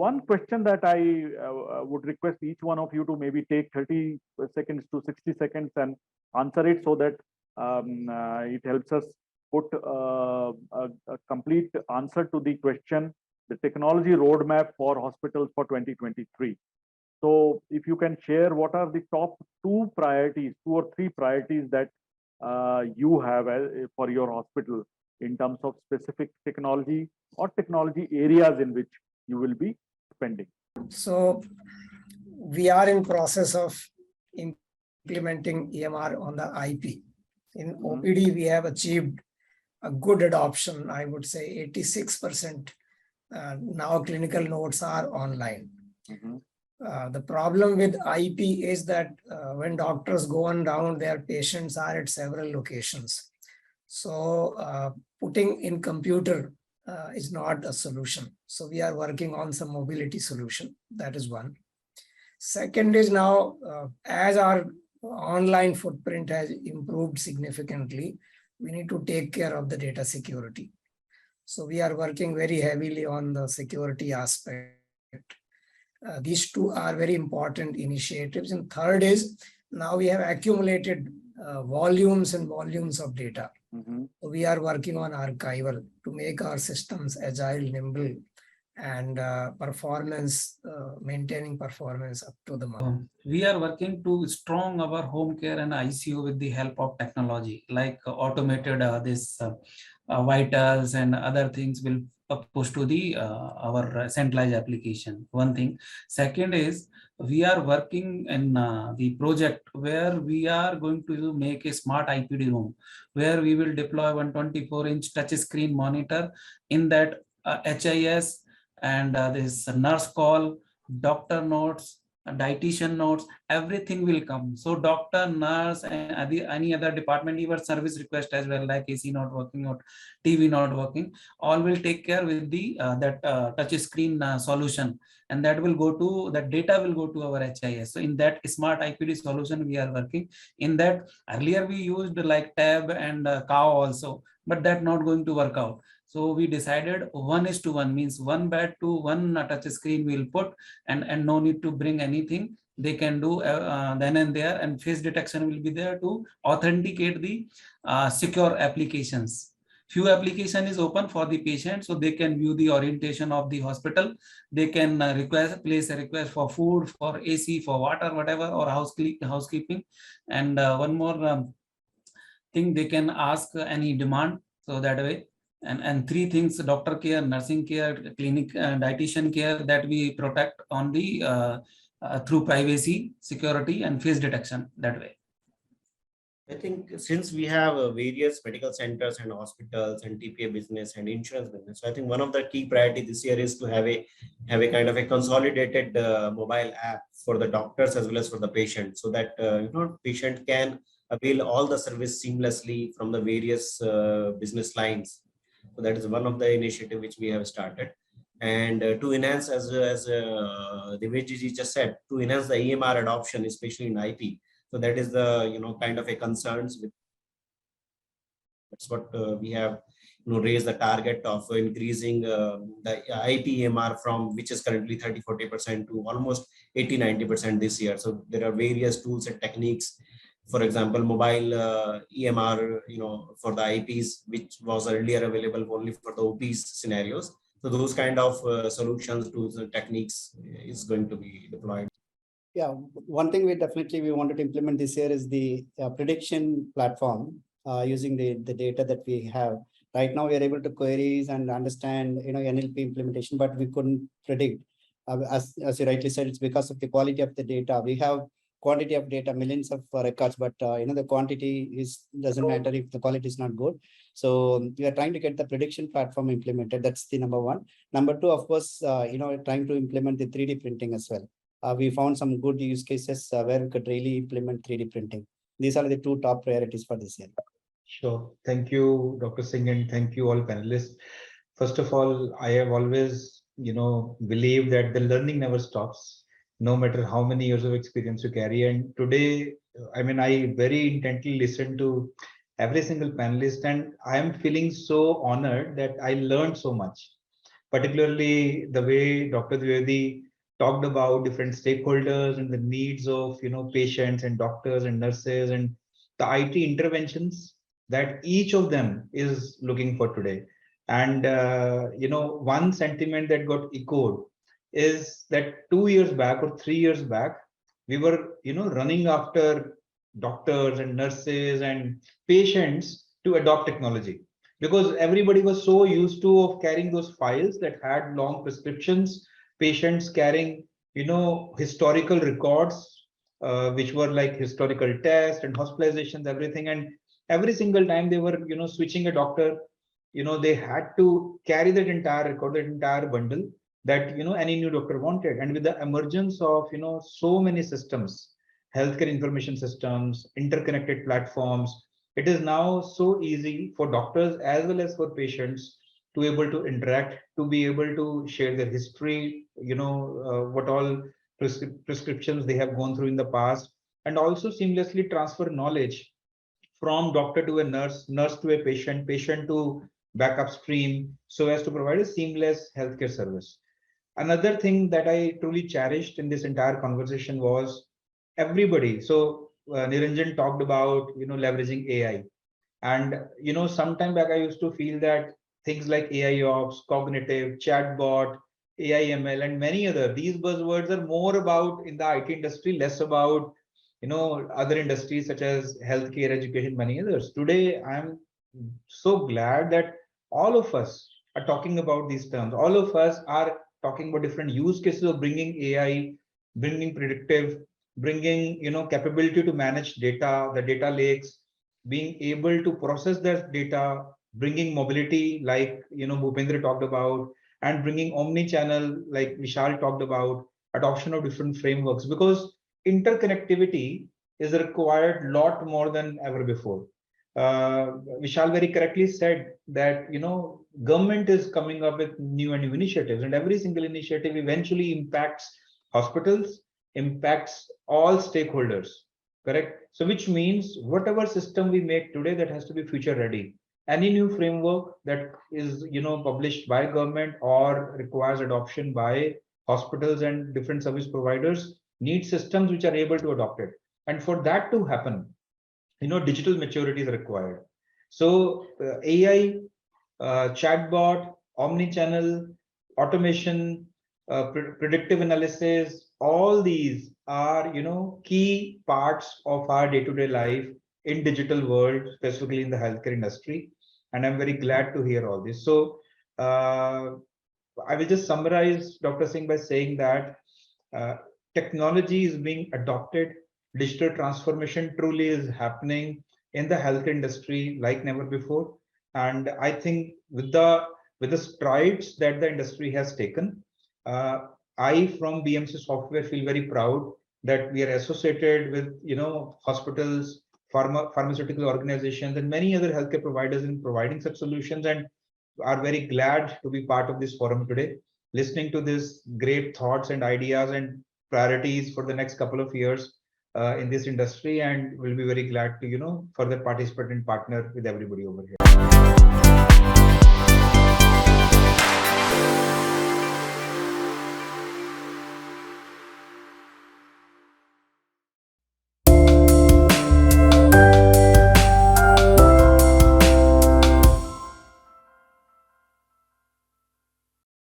one question that I would request each one of you to maybe take 30 seconds to 60 seconds and answer it, so that it helps us put a complete answer to the question, the technology roadmap for hospitals for 2023. So if you can share what are the top two or three priorities that you have for your hospital in terms of specific technology or technology areas in which you will be spending. So we are in process of implementing EMR on the IP. In OPD, we have achieved a good adoption. I would say 86% now clinical notes are online. The problem with IP is that when doctors go on round, their patients are at several locations. So putting in computer is not a solution. So we are working on some mobility solution. That is one. Second is now, as our online footprint has improved significantly, we need to take care of the data security. So we are working very heavily on the security aspect. These two are very important initiatives. And third is, now we have accumulated volumes and volumes of data. We are working on archival to make our systems agile, nimble, and maintaining performance up to the mark. We are working to strong our home care and ICU with the help of technology, like automated vitals and other things will push to the our centralized application. One thing. Second is, we are working in the project where we are going to make a smart IPD room, where we will deploy 124-inch touch screen monitor. In that HIS and this nurse call, doctor notes, dietitian notes, everything will come. So doctor, nurse, and any other department, even service request as well, like AC not working or TV not working, all will take care with the that touch screen solution, and that will go to, that data will go to our HIS. So in that smart IPD solution we are working. In that, earlier we used like tab and cow also, but that not going to work out. So we decided 1:1, means one bed to one touch screen we'll put, and no need to bring anything. They can do then and there, and face detection will be there to authenticate the secure applications. Few application is open for the patient, so they can view the orientation of the hospital. They can place a request for food, for AC, for water, whatever, or housekeeping. And one more thing, they can ask any demand. So that way. And three things: doctor care, nursing care, clinic, dietitian care, that we protect on the through privacy, security, and face detection that way. I think since we have various medical centers and hospitals and TPA business and insurance business, so I think one of the key priority this year is to have a kind of a consolidated mobile app for the doctors as well as for the patient, so that patient can avail all the service seamlessly from the various business lines. So that is one of the initiative which we have started. And to enhance, as Devejji just said, to enhance the EMR adoption, especially in IP. So that is the kind of a concerns with. That's what we have raised the target of increasing the IP EMR from, which is currently 30-40% to almost 80-90% this year. So there are various tools and techniques. For example, mobile EMR, for the IPs, which was earlier available only for the OPs scenarios. So those kind of solutions, tools, and techniques is going to be deployed. Yeah, one thing we wanted to implement this year is the prediction platform using the data that we have. Right now, we are able to queries and understand, NLP implementation, but we couldn't predict. As you rightly said, it's because of the quality of the data. We have quantity of data, millions of records, but the quantity doesn't matter if the quality is not good. So we are trying to get the prediction platform implemented. That's the number one. Number two, of course, trying to implement the 3D printing as well. We found some good use cases where we could really implement 3D printing. These are the two top priorities for this year. Sure. Thank you, Dr. Singh, and thank you all panelists. First of all, I have always, believed that the learning never stops, no matter how many years of experience you carry. And today, I very intently listened to every single panelist, and I am feeling so honored that I learned so much. particularly the way Dr. Dwivedi talked about different stakeholders and the needs of patients and doctors and nurses and the IT interventions that each of them is looking for today. And one sentiment that got echoed is that 2 years back or 3 years back, we were running after doctors and nurses and patients to adopt technology, because everybody was so used to of carrying those files that had long prescriptions, patients carrying historical records, which were like historical tests and hospitalizations, everything. And every single time they were switching a doctor, they had to carry that entire record, that entire bundle that any new doctor wanted. And with the emergence of so many systems, healthcare information systems, interconnected platforms, it is now so easy for doctors as well as for patients to able to interact, to be able to share their history, what all prescriptions they have gone through in the past, and also seamlessly transfer knowledge from doctor to a nurse, nurse to a patient, patient to backup stream, so as to provide a seamless healthcare service. Another thing that I truly cherished in this entire conversation was everybody. So Niranjan talked about leveraging AI, and sometime back I used to feel that things like AI ops, cognitive, chatbot, AI ML, and many other these buzzwords are more about in the IT industry, less about other industries such as healthcare, education, many others. Today I'm so glad that all of us are talking about these terms. All of us are talking about different use cases of bringing AI, bringing predictive, bringing capability to manage data, the data lakes, being able to process that data, bringing mobility like Bhupendra talked about, and bringing omni-channel like Vishal talked about, adoption of different frameworks, because interconnectivity is required lot more than ever before. Vishal very correctly said that government is coming up with new and new initiatives, and every single initiative eventually impacts hospitals, impacts all stakeholders, correct? So which means whatever system we make today, that has to be future ready. Any new framework that is published by government or requires adoption by hospitals and different service providers need systems which are able to adopt it. And for that to happen, digital maturity is required. So AI, chatbot, omni-channel, automation, predictive analysis, all these are key parts of our day-to-day life in digital world, specifically in the healthcare industry. And I'm very glad to hear all this. So I will just summarize, Dr. Singh, by saying that technology is being adopted. Digital transformation truly is happening in the health industry like never before. And I think with the strides that the industry has taken, I from BMC Software feel very proud that we are associated with hospitals, pharmaceutical organizations, and many other healthcare providers in providing such solutions, and are very glad to be part of this forum today, listening to this great thoughts and ideas and priorities for the next couple of years in this industry, and we'll be very glad to further participate and partner with everybody over here.